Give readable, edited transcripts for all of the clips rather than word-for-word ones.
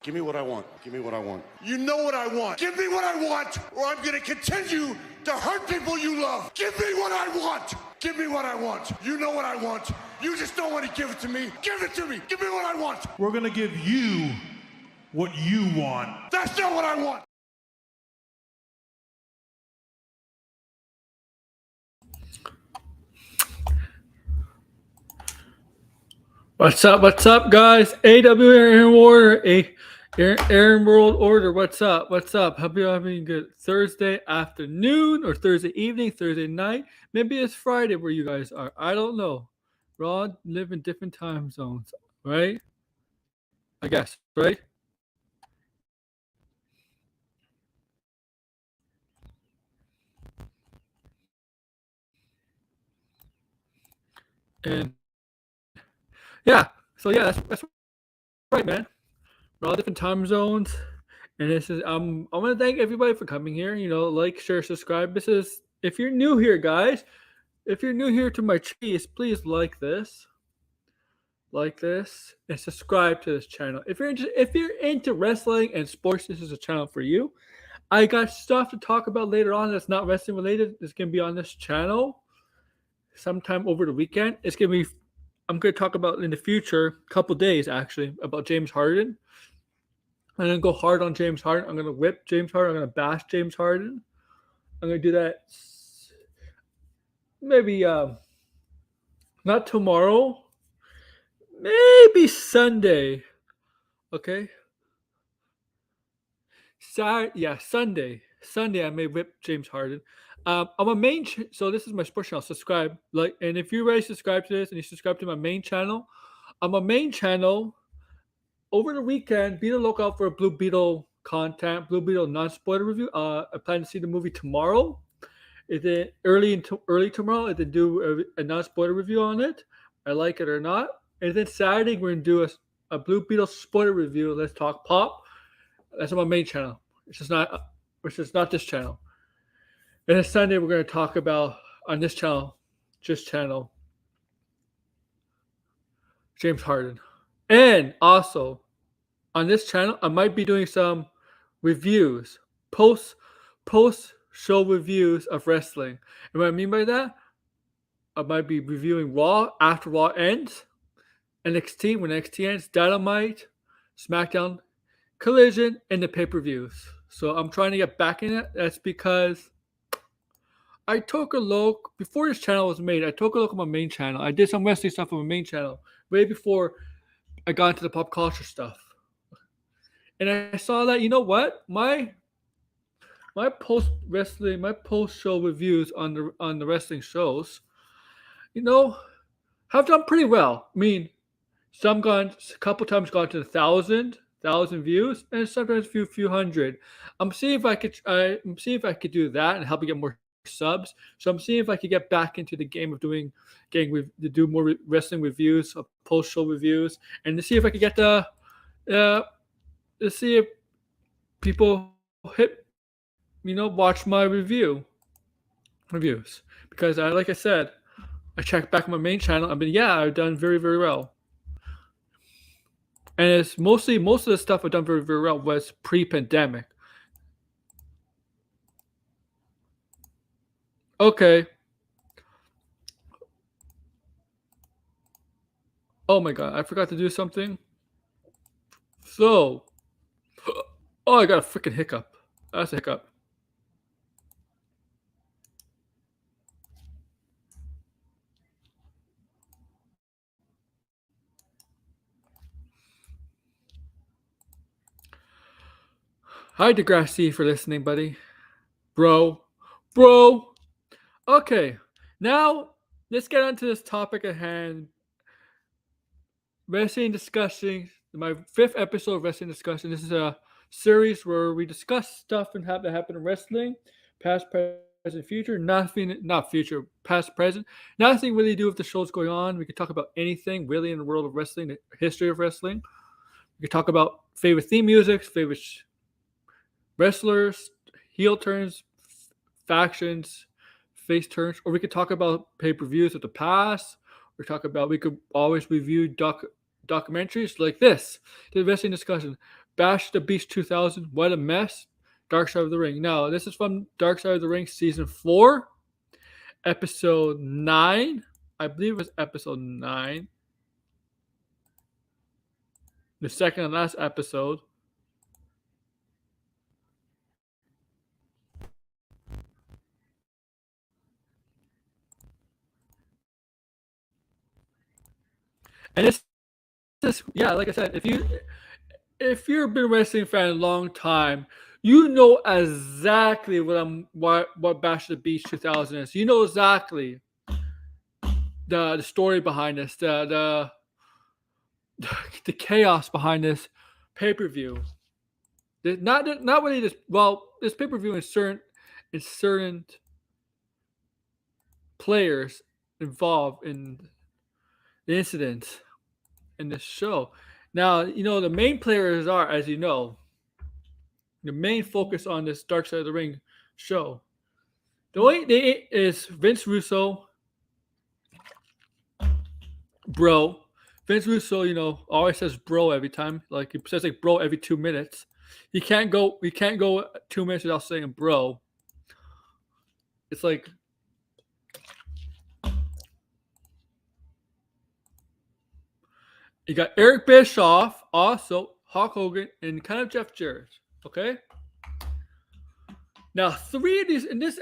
Give me what I want. Give me what I want. You know what I want. Give me what I want, or I'm going to continue to hurt people you love. Give me what I want. Give me what I want. You know what I want. You just don't want to give it to me. Give it to me. Give me what I want. We're going to give you what you want. That's not what I want. What's up, guys? AW Aaron Order, Aaron World Order. What's up? Hope you're having a good Thursday afternoon or Thursday evening, Thursday night. Maybe it's Friday where you guys are. I don't know. We all live in different time zones, right? I guess, right? And that's right, man. We're all different time zones. And this is I want to thank everybody for coming here. Like, share, subscribe. This is, if you're new here, guys. If you're new here to my cheese, please like this, and subscribe to this channel. If you're into wrestling and sports, this is a channel for you. I got stuff to talk about later on that's not wrestling related. It's gonna be on this channel sometime over the weekend. I'm gonna talk about in the future, couple days actually, about James Harden. I'm going to go hard on James Harden. I'm going to whip James Harden. I'm going to bash James Harden. I'm going to do that maybe not tomorrow. Maybe Sunday. Okay? Sunday. Sunday I may whip James Harden. I'm a main so this is my sports channel. Subscribe. And if you already subscribe to this and you subscribe to my main channel, I'm a main channel. Over the weekend, be on the lookout for Blue Beetle content, Blue Beetle non-spoiler review. I plan to see the movie tomorrow. Early tomorrow, I then do a non-spoiler review on it. I like it or not. And then Saturday, we're going to do a Blue Beetle spoiler review. Let's talk pop. That's on my main channel. Which is not this channel. And then Sunday, we're going to talk about, on this channel, James Harden. And also, on this channel, I might be doing some reviews, post-show reviews of wrestling. And what I mean by that, I might be reviewing Raw after Raw ends, NXT when NXT ends, Dynamite, SmackDown, Collision, and the pay-per-views. So I'm trying to get back in it. That's because I took a look, before this channel was made, I took a look at my main channel. I did some wrestling stuff on my main channel way before I got into the pop culture stuff. And I saw that, you know what? My post-show reviews on the wrestling shows, have done pretty well. I mean, a couple times gone to 1,000 views, and sometimes a few hundred. I'm seeing if I could do that and help me get more subs. So I'm seeing if I could get back into the game of do more wrestling reviews, post-show reviews, and to see if I could get to see if people watch my reviews. Because like I said, I checked back on my main channel. I've done very, very well. And it's most of the stuff I've done very, very well was pre-pandemic. Okay. Oh my god, I forgot to do something. So, I got a freaking hiccup. That's a hiccup. Hi, Degrassi, for listening, buddy. Bro. Okay, now let's get on to this topic at hand. Wrestling discussion. My 5th episode of Wrestling Discussion. This is a series where we discuss stuff that happened in wrestling, past, present, future. Not future, past, present. Nothing really to do with the shows going on. We could talk about anything really in the world of wrestling, the history of wrestling. We could talk about favorite theme music, favorite wrestlers, heel turns, factions, face turns, or we could talk about pay-per-views of the past. We could always review documentaries like this, the Wrestling Discussion, Bash the Beast 2000. What a mess. Dark Side of the Ring. Now, this is from Dark Side of the Ring season 4, episode 9. I believe it was episode 9. The second and last episode. And this, yeah, like I said, if you've been a wrestling fan a long time, you know exactly what Bash the Beast 2000 is. You know exactly the story behind this, the chaos behind this pay-per-view. Not really this. Well, this pay-per-view is certain players involved in the incident in this show. Now, the main players are, as you know, the main focus on this Dark Side of the Ring show. The only thing is Vince Russo, bro. Vince Russo, always says bro every time. Like he says like bro every 2 minutes. He can't go 2 minutes without saying bro. It's like you got Eric Bischoff, also Hulk Hogan, and kind of Jeff Jarrett. Okay. Now, 3 of these in this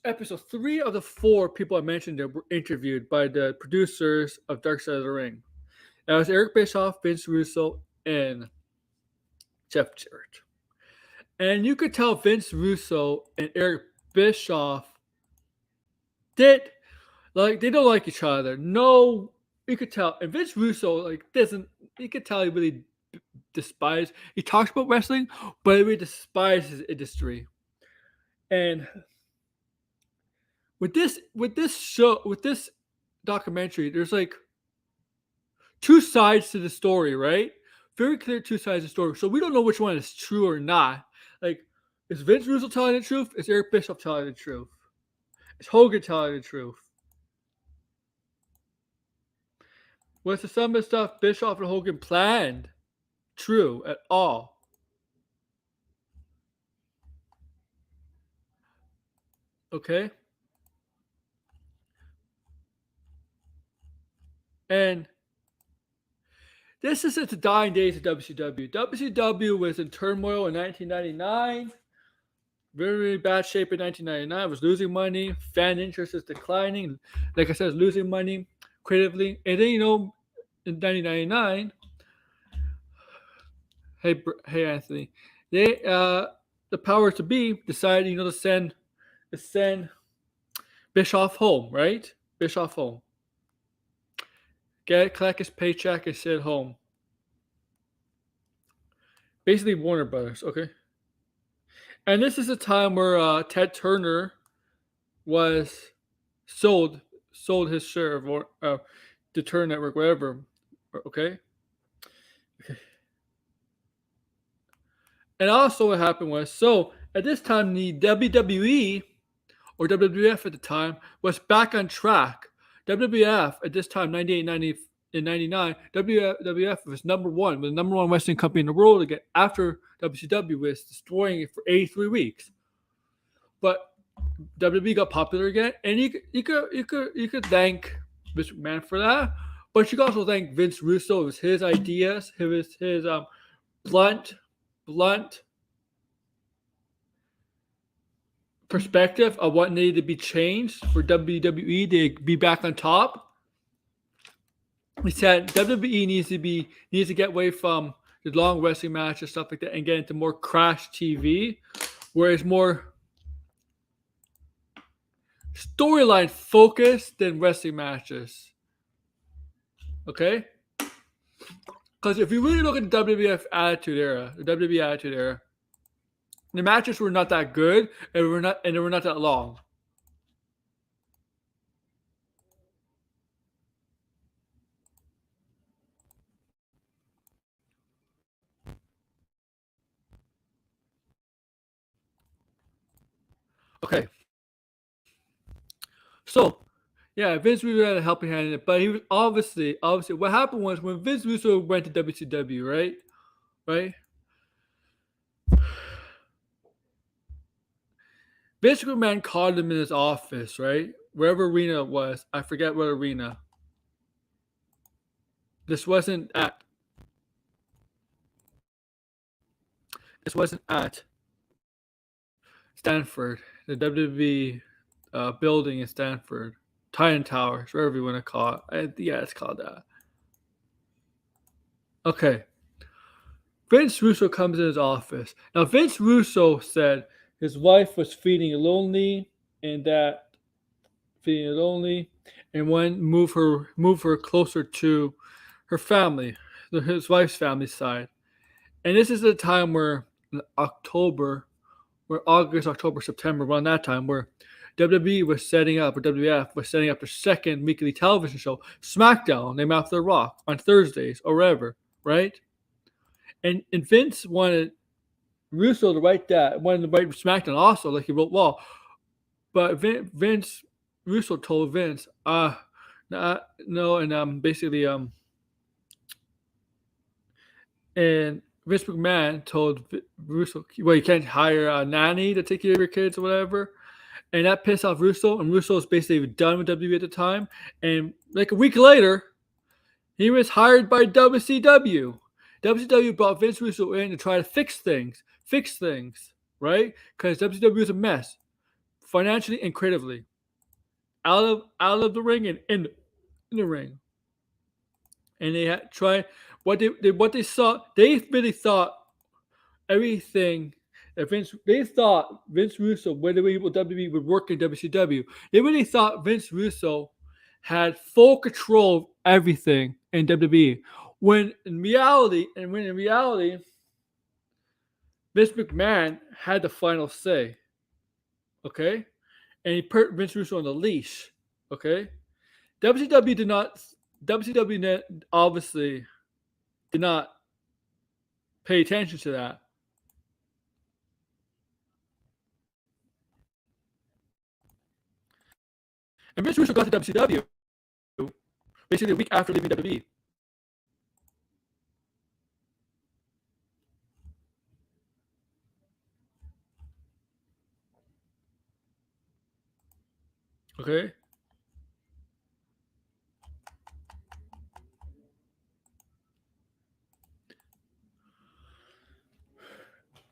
episode, 3 of the 4 people I mentioned that were interviewed by the producers of Dark Side of the Ring. That was Eric Bischoff, Vince Russo, and Jeff Jarrett. And you could tell Vince Russo and Eric Bischoff they don't like each other. No, you could tell. And Vince Russo doesn't. You could tell he really despises. He talks about wrestling, but he really despises the industry. And with this documentary, there's 2 sides to the story, right? Very clear 2 sides of the story. So we don't know which one is true or not. Is Vince Russo telling the truth? Is Eric Bischoff telling the truth? Is Hogan telling the truth? Was some of the stuff Bischoff and Hogan planned true at all? Okay. And this isn't the dying days of WCW. WCW was in turmoil in 1999. Very, really bad shape in 1999. It was losing money. Fan interest is declining. Like I said, it's losing money creatively. And then, in 1999, hey Anthony, they the powers to be decided, to send Bischoff home, right? Bischoff home. Collect his paycheck and sit home. Basically, Warner Brothers, okay? And this is a time where Ted Turner was sold his share of the Turner Network, whatever, okay? And also what happened was, so at this time, the WWE, or WWF at the time, was back on track. WWF at this time, 98, 90, and 99, WWF was number one wrestling company in the world again after WCW was destroying it for 83 weeks. But WWE got popular again, and you could thank Mr. McMahon for that, but you could also thank Vince Russo. It was his ideas, his blunt perspective of what needed to be changed for WWE to be back on top. He said WWE needs to get away from the long wrestling matches, stuff like that, and get into more crash TV, where it's more storyline focused than wrestling matches. Okay? Because if you really look at the WWF Attitude Era, the matches were not that good, and they were not that long. Okay. So, yeah, Vince Russo had a helping hand in it, but he was obviously what happened was when Vince Russo went to WCW, right? Vince McMahon called him in his office, right? Wherever arena it was. I forget what arena. This wasn't at Stanford, the WWE building in Stanford, Titan Towers, wherever you want to call it. Yeah, it's called that. Okay. Vince Russo comes in his office. Now, Vince Russo said his wife was feeling lonely and wanted to move her closer to her family, his wife's family side. And this is the time where August, October, September, around that time, where WWE was setting up, or WWF was setting up their second weekly television show, SmackDown, named after The Rock, on Thursdays or wherever, right? And Vince wanted Russo to write SmackDown also, like he wrote Raw. But Vince Russo told Vince, no, and basically, and Vince McMahon told Russo, well, you can't hire a nanny to take care of your kids or whatever. And that pissed off Russo, and Russo was basically done with WWE at the time. And like a week later, he was hired by WCW. WCW brought Vince Russo in to try to fix things, right? Because WCW was a mess, financially and creatively, out of the ring and in the ring. And they had tried what they saw. They really thought everything. They thought Vince Russo, whether WWE would work in WCW, they really thought Vince Russo had full control of everything in WWE. When in reality, Vince McMahon had the final say. Okay? And he put Vince Russo on the leash. Okay? WCW obviously did not pay attention to that. And Vince Russo got to WCW basically a week after leaving WWE. Okay?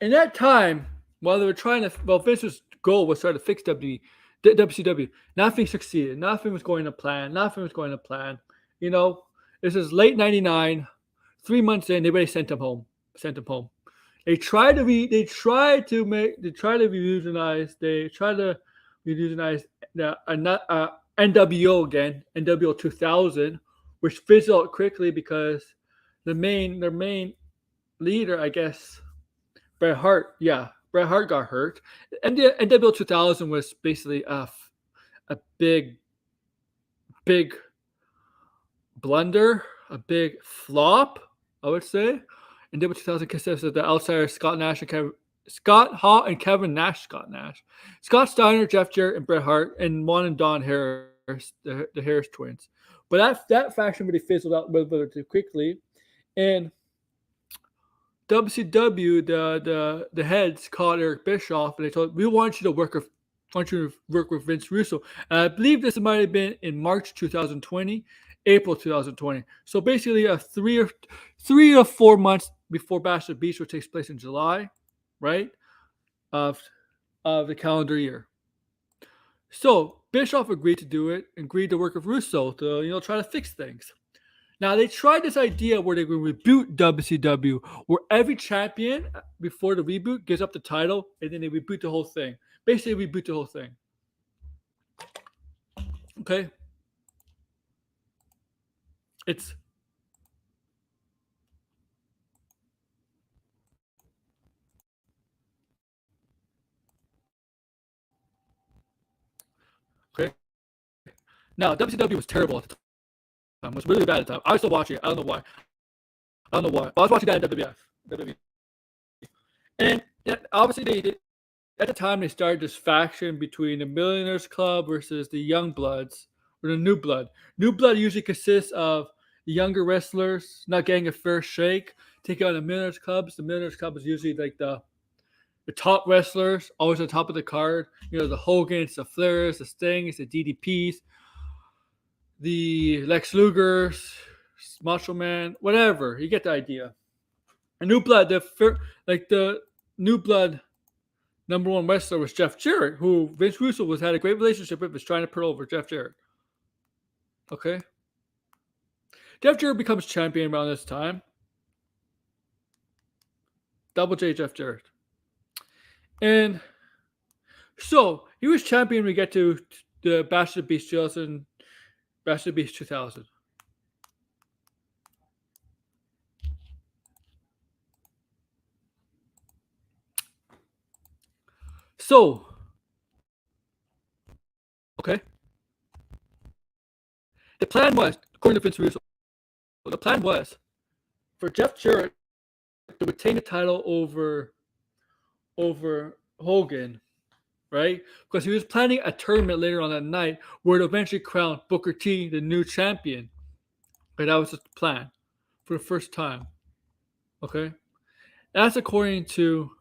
In that time, Vince's goal was trying to fix WCW. Nothing succeeded. Nothing was going to plan. You know, this is late '99. 3 months in, they already sent him home. They tried to reunionize the NWO again, NWO 2000, which fizzled out quickly because their main leader, I guess, Bret Hart got hurt. And the NWO 2000 was basically a big blunder, a big flop, I would say. NWO 2000 consists of the outsiders Scott Hall and Kevin Nash. Scott Steiner, Jeff Jarrett, and Bret Hart, and Juan and Don Harris, the Harris twins. But that faction really fizzled out rather too quickly. And WCW, the heads called Eric Bischoff and they told him, we want you to work with Vince Russo. And I believe this might have been in March 2020, April 2020. So basically, 3 or 4 months before Bash at the Beach, which takes place in July, right, of the calendar year. So Bischoff agreed to work with Russo to try to fix things. Now, they tried this idea where they would reboot WCW, where every champion before the reboot gives up the title, and then they reboot the whole thing. Basically, reboot the whole thing. Okay? It's... Okay? Now, WCW was terrible at the time. It was really bad at the time. I was still watching it. I don't know why. But I was watching that in WWE. And obviously, at the time, they started this faction between the Millionaires Club versus the Young Bloods, or the New Blood. New Blood usually consists of the younger wrestlers not getting a fair shake, taking on the Millionaires Clubs. The Millionaires Club is usually like the the top wrestlers, always on top of the card. You know, the Hogans, the Flairs, the Stings, the DDPs, the Lex Lugers, Macho Man, whatever. You get the idea. A New Blood, the New Blood number one wrestler was Jeff Jarrett, who Vince Russo had a great relationship with, was trying to put over Jeff Jarrett. Okay. Jeff Jarrett becomes champion around this time. Double J Jeff Jarrett. And so he was champion when we get to the Bash of the Beast 2000, Bash of the Beast 2000. So, okay. The plan was, according to Vince Russo, the plan was for Jeff Jarrett to retain the title over Hogan, right? Because he was planning a tournament later on that night where it eventually crowned Booker T the new champion. Okay, that was the plan for the first time. Okay, that's according to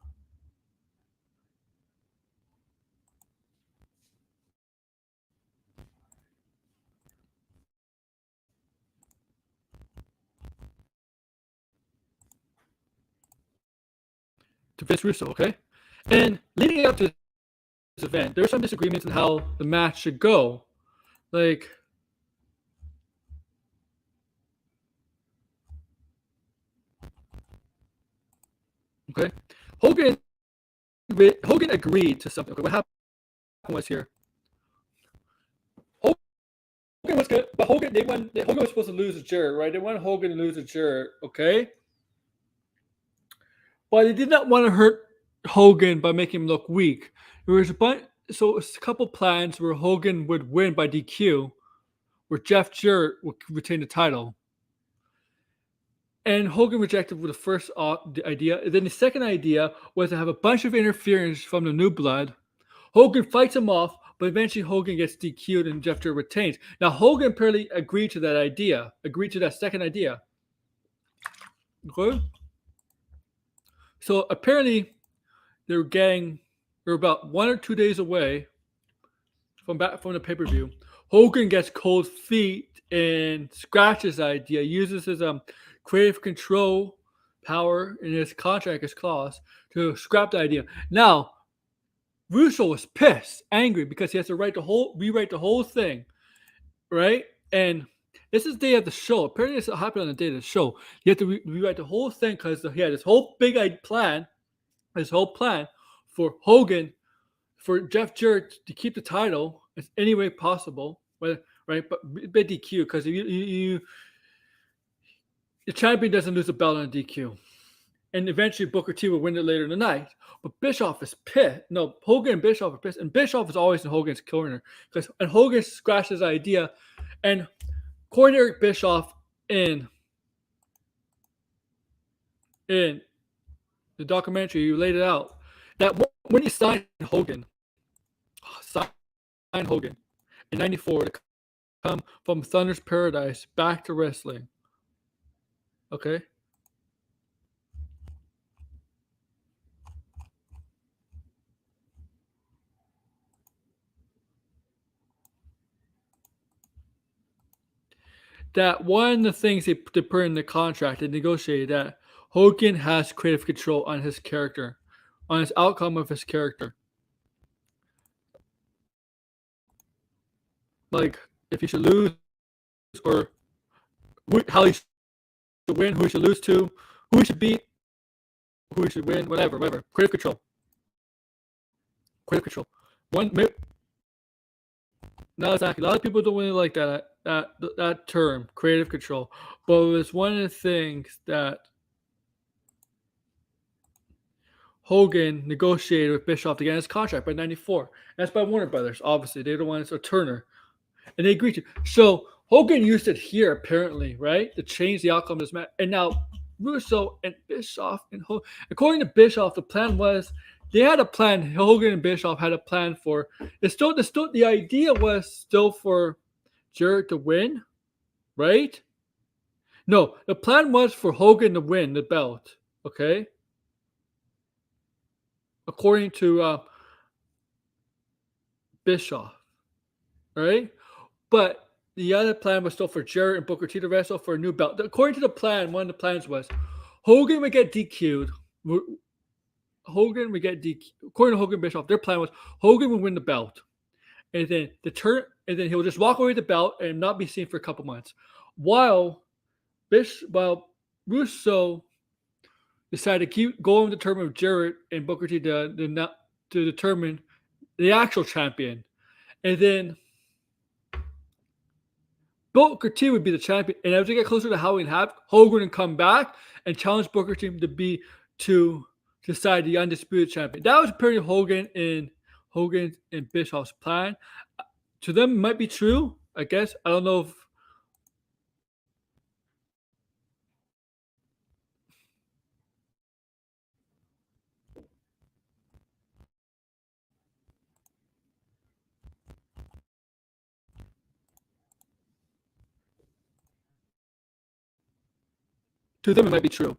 Vince Russo. Okay, and leading up to this event, there were some disagreements on how the match should go. Like, okay, Hogan agreed to something. Okay, what happened was here. Hogan was good, but Hogan was supposed to lose to Jarrett, right? They wanted Hogan to lose to Jarrett, okay? But they did not want to hurt Hogan by making him look weak. There was a couple plans where Hogan would win by DQ, where Jeff Jarrett would retain the title. And Hogan rejected with the first idea. Then the second idea was to have a bunch of interference from the New Blood. Hogan fights him off, but eventually Hogan gets DQ'd and Jeff Jarrett retains. Now, Hogan apparently agreed to that second idea. Okay? So apparently they're about 1 or 2 days away from the pay-per-view. Hogan gets cold feet and scratches the idea, uses his creative control power in his contract, his clause, to scrap the idea. Now, Russo was pissed, angry, because he has to rewrite the whole thing, right? And this is the day of the show. Apparently, this happened on the day of the show. You have to rewrite the whole thing because he had this whole big plan, for Hogan, for Jeff Jarrett to keep the title in any way possible, right? But DQ, because the champion doesn't lose the belt on a DQ. And eventually Booker T will win it later in the night. But Bischoff is pissed. No, Hogan and Bischoff are pissed. And Bischoff is always in Hogan's corner. And Hogan scratched his idea. And according to Eric Bischoff in the documentary, you laid it out, that when he signed Hogan in 94 to come from Thunder's Paradise back to wrestling. Okay? That one of the things they put in the contract, they negotiated that Hogan has creative control on his character, on his outcome of his character. Like, if he should lose, or how he should win, who he should lose to, who he should beat, who he should win, whatever. Creative control. Not exactly. A lot of people don't really like that term, creative control. But it was one of the things that Hogan negotiated with Bischoff to get his contract by 94. That's by Warner Brothers, obviously. They're the ones, or Turner. And they agreed to. So Hogan used it here, apparently, right? To change the outcome of this match. And now Russo and Bischoff and Hogan, according to Bischoff, the plan was, they had a plan. Hogan and Bischoff had a plan for. The idea was still for Jarrett to win, right? No, the plan was for Hogan to win the belt. Okay. according to Bischoff, right? But the other plan was still for Jarrett and Booker T to wrestle for a new belt. According to the plan, one of the plans was Hogan would get DQ'd. Hogan would get DQ'd. According to Hogan Bischoff, their plan was Hogan would win the belt, and then he'll just walk away with the belt and not be seen for a couple months, while Russo decided to keep going to determine with Jarrett and Booker T to determine the actual champion, and then Booker T would be the champion, and as we get closer to Halloween Havoc, Hogan would come back and challenge Booker T to decide the undisputed champion. That was pretty Hogan and Bischoff's plan. To them, it might be true. I guess I don't know if. To them, it might be true.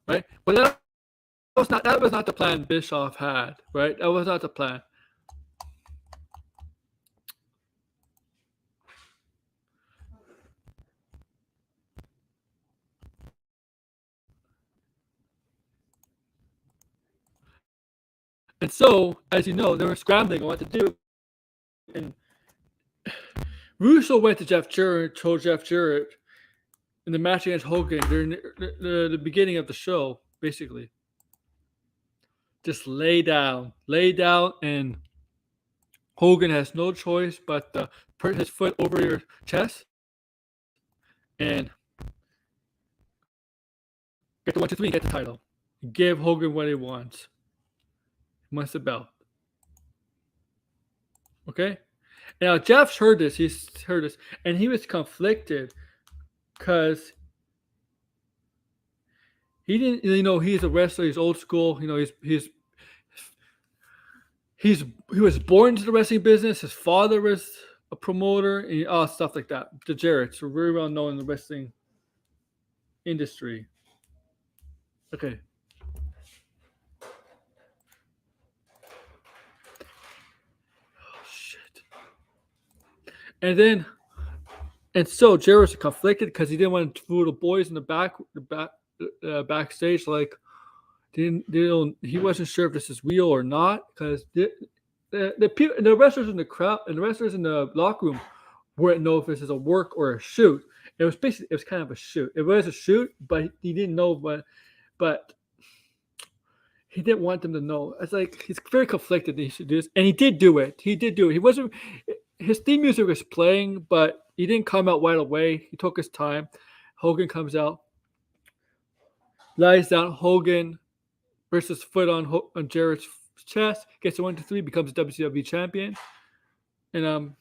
Right, but that was not the plan Bischoff had. Right, that was not the plan. And so, as you know, they were scrambling on what to do. And Russo went to Jeff Jarrett and told Jeff Jarrett in the match against Hogan during the beginning of the show, basically, just lay down, and Hogan has no choice but to put his foot over your chest and get the 1, 2, 3, and get the title. Give Hogan what he wants. He wants the belt. Okay? Now, Jeff's heard this. He's heard this. And he was conflicted because he didn't, he's a wrestler. He's old school. He was born into the wrestling business. His father was a promoter and stuff like that. The Jarretts were very well known in the wrestling industry. Okay. And so Jarrett was conflicted because he didn't want to fool the boys in the backstage. Like, he wasn't sure if this is real or not because the wrestlers in the crowd and the wrestlers in the locker room wouldn't know if this is a work or a shoot. It was kind of a shoot. It was a shoot, but he didn't know. But he didn't want them to know. It's like he's very conflicted. He should do this, and he did do it. He wasn't. His theme music was playing, but he didn't come out right away. He took his time. Hogan comes out, lies down. Hogan versus foot on Jarrett's chest, gets a 1, 2, 3, becomes WCW champion, and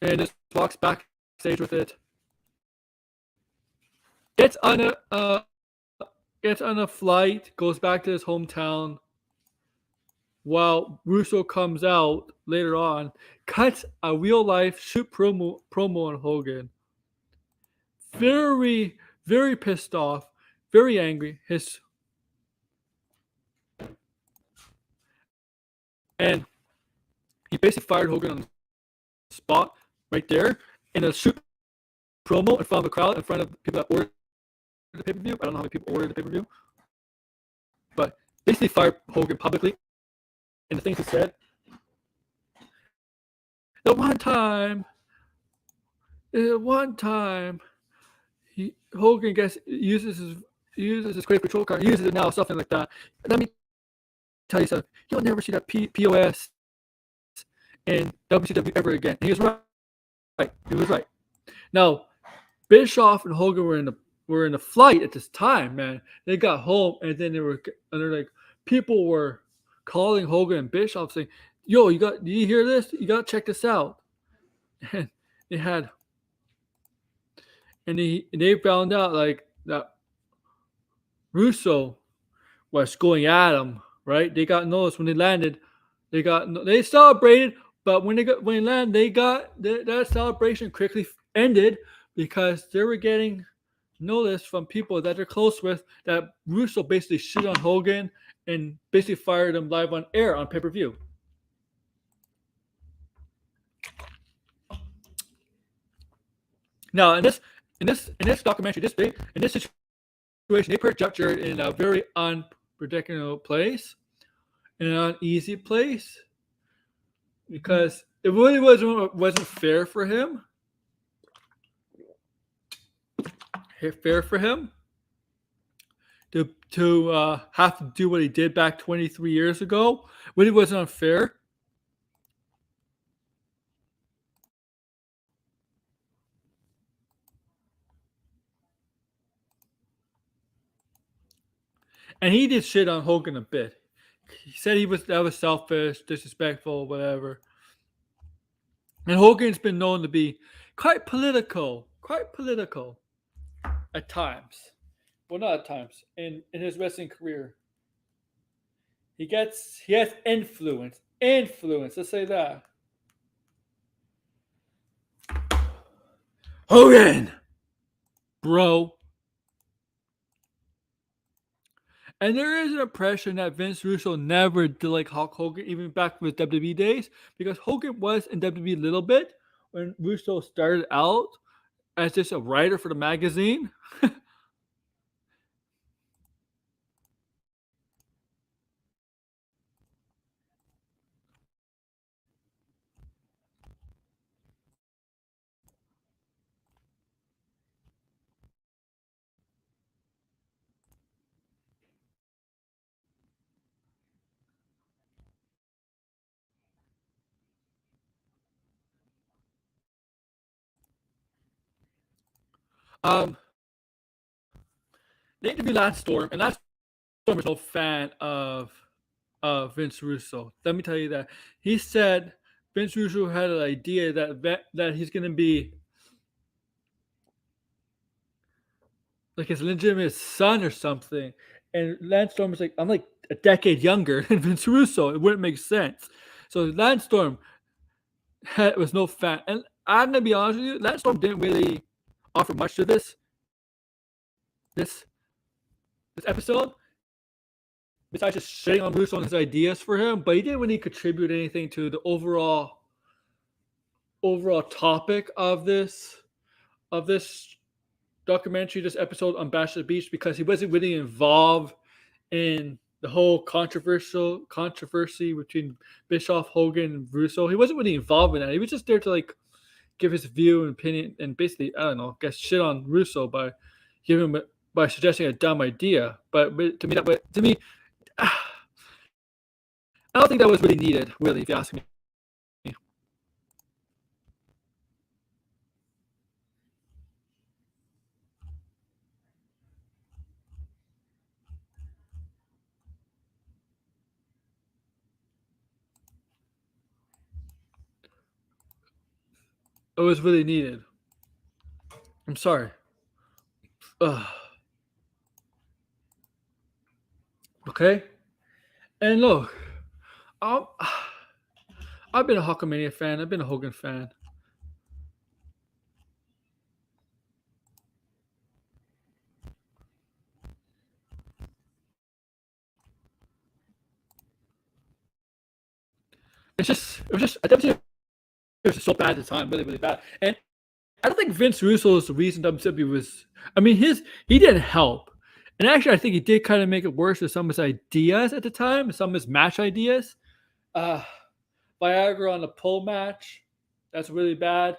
just walks backstage with it. Gets on a flight, goes back to his hometown. While Russo comes out later on, cuts a real life shoot promo on Hogan. Very, very pissed off, very angry. And he basically fired Hogan on the spot right there in a shoot promo in front of a crowd, in front of people that ordered the pay-per-view. I don't know how many people ordered the pay-per-view, but basically fired Hogan publicly. And the things he said. The one time, Hogan uses his crave control card, uses it now, something like that. Let me tell you something. You'll never see that POS in WCW ever again. And he was right. He was right. Now, Bischoff and Hogan were in a flight at this time, man. They got home and then they're like, people were calling Hogan and Bischoff saying, "Yo, do you hear this? You gotta check this out." And they found out like that Russo was going at him, right? They got noticed when they landed. They celebrated, But when they landed, that celebration quickly ended because they were getting notice from people that they're close with that Russo basically shit on Hogan and basically fired him live on air on pay-per-view. Now in this documentary, in this situation, they put Jeff Jarrett in a very unpredictable place, in an uneasy place, because it really wasn't fair for him. Fair for him to have to do what he did back 23 years ago. Really wasn't unfair. And he did shit on Hogan a bit. He said that was selfish, disrespectful, whatever. And Hogan's been known to be quite political at times. Well, not at times. In his wrestling career, he has influence. Influence. Let's say that. Hogan, bro. And there is an impression that Vince Russo never did like Hulk Hogan, even back with WWE days, because Hogan was in WWE a little bit when Russo started out as just a writer for the magazine. Um, they interviewed Lance Storm, and Lance Storm is no fan of Vince Russo. Let me tell you that he said Vince Russo had an idea that he's going to be like his legitimate son or something, and Lance Storm was like, "I'm like a decade younger than Vince Russo. It wouldn't make sense." So Lance Storm was no fan, and I'm gonna be honest with you, Lance Storm didn't really offer much to this this episode, besides just shitting on Russo and his ideas for him. But he didn't really contribute anything to the overall topic of this documentary, this episode on Bash at the Beach, because he wasn't really involved in the whole controversy between Bischoff, Hogan, and Russo. He wasn't really involved in that. He was just there to like give his view and opinion, and basically, I don't know, guess shit on Russo by suggesting a dumb idea. But to me, I don't think that was really needed. Really, if you ask me. It was really needed. I'm sorry. Ugh. Okay. And look, um, I've been a Hulkamania fan. I've been a Hogan fan. It was just WCW was just so bad at the time, really, really bad. And I don't think Vince Russo is the reason WCW was. I mean, he didn't help, and actually, I think he did kind of make it worse with some of his ideas at the time, some of his match ideas. Uh, Viagra on the pole match, that's really bad.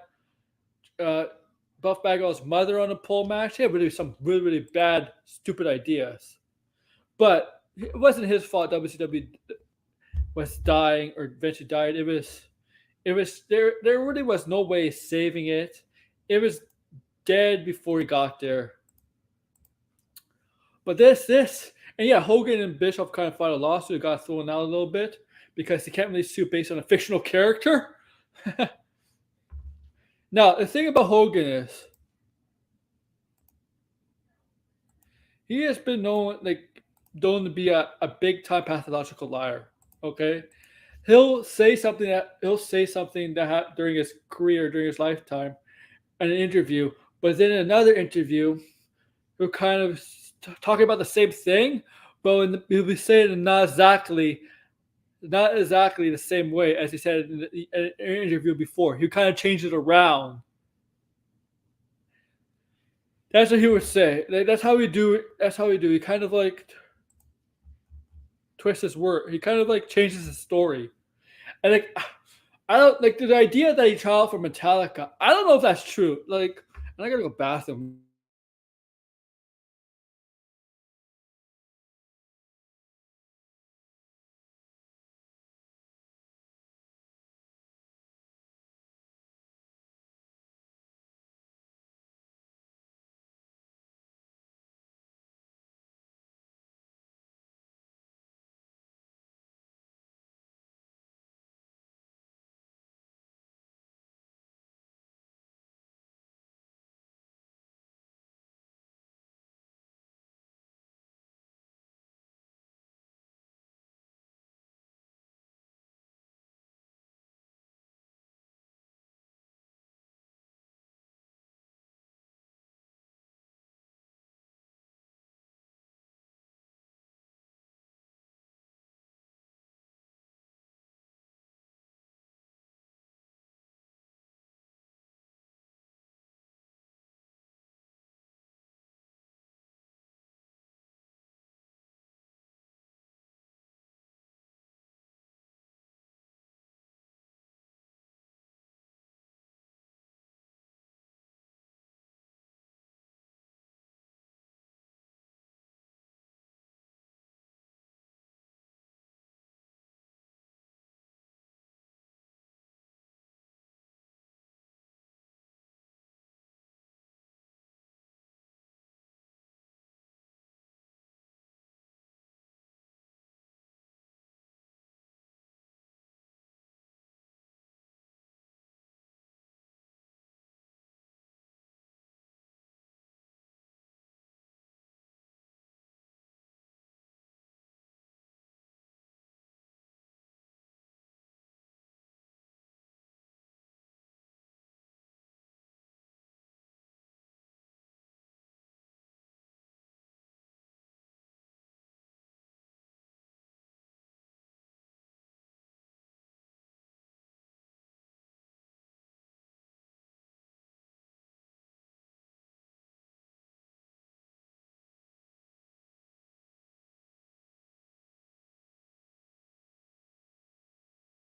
Uh, Buff Bagwell's mother on a pole match, he had really some really really bad, stupid ideas. But it wasn't his fault. WCW was dying or eventually died. It was there. There really was no way saving it. It was dead before he got there. But and yeah, Hogan and Bischoff kind of fought a lawsuit. It got thrown out a little bit because they can't really sue based on a fictional character. Now, the thing about Hogan is he has been known to be a big time pathological liar. Okay, He'll say something that during his career, during his lifetime, in an interview, but then in another interview, he'll kind of talking about the same thing, but he'll be saying it not exactly the same way as he said in an interview before. He kind of changed it around. That's what he would say. That's how we do it. That's how we do. He kind of like twists his word. He kind of like changes his story. And like, I don't like the idea that he tried for Metallica. I don't know if that's true. Like, and I gotta go bathroom.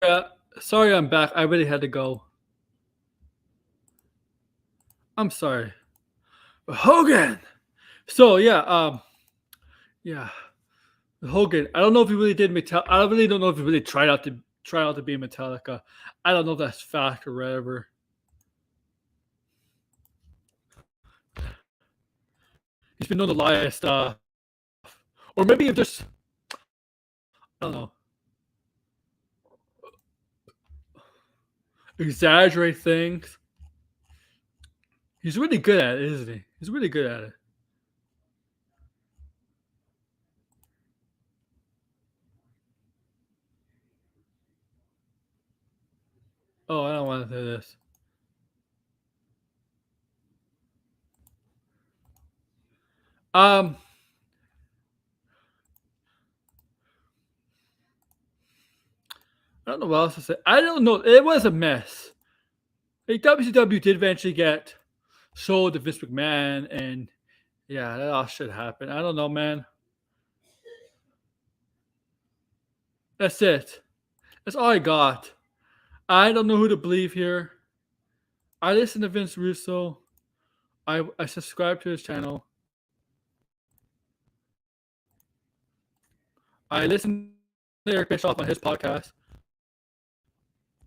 Yeah, sorry, I'm back. I really had to go. I'm sorry, Hogan. So yeah, Hogan. I don't know if he really did Metallica. I really don't know if he really tried out to be Metallica. I don't know if that's fact or whatever. He's been known to lie and stuff, or maybe if just I don't know, exaggerate things. He's really good at it, isn't he? He's really good at it. Oh, I don't want to say this. Um, I don't know what else to say. I don't know. It was a mess. Like WCW did eventually get sold to Vince McMahon, and yeah, that all should happen. I don't know, man. That's it. That's all I got. I don't know who to believe here. I listen to Vince Russo. I subscribe to his channel. I listen to Eric Bischoff on his podcast.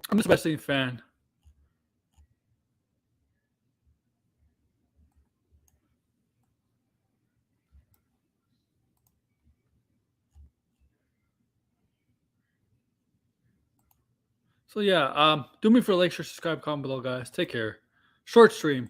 I'm just a wrestling fan. So yeah, do me for a like, share, subscribe, comment below, guys. Take care. Short stream.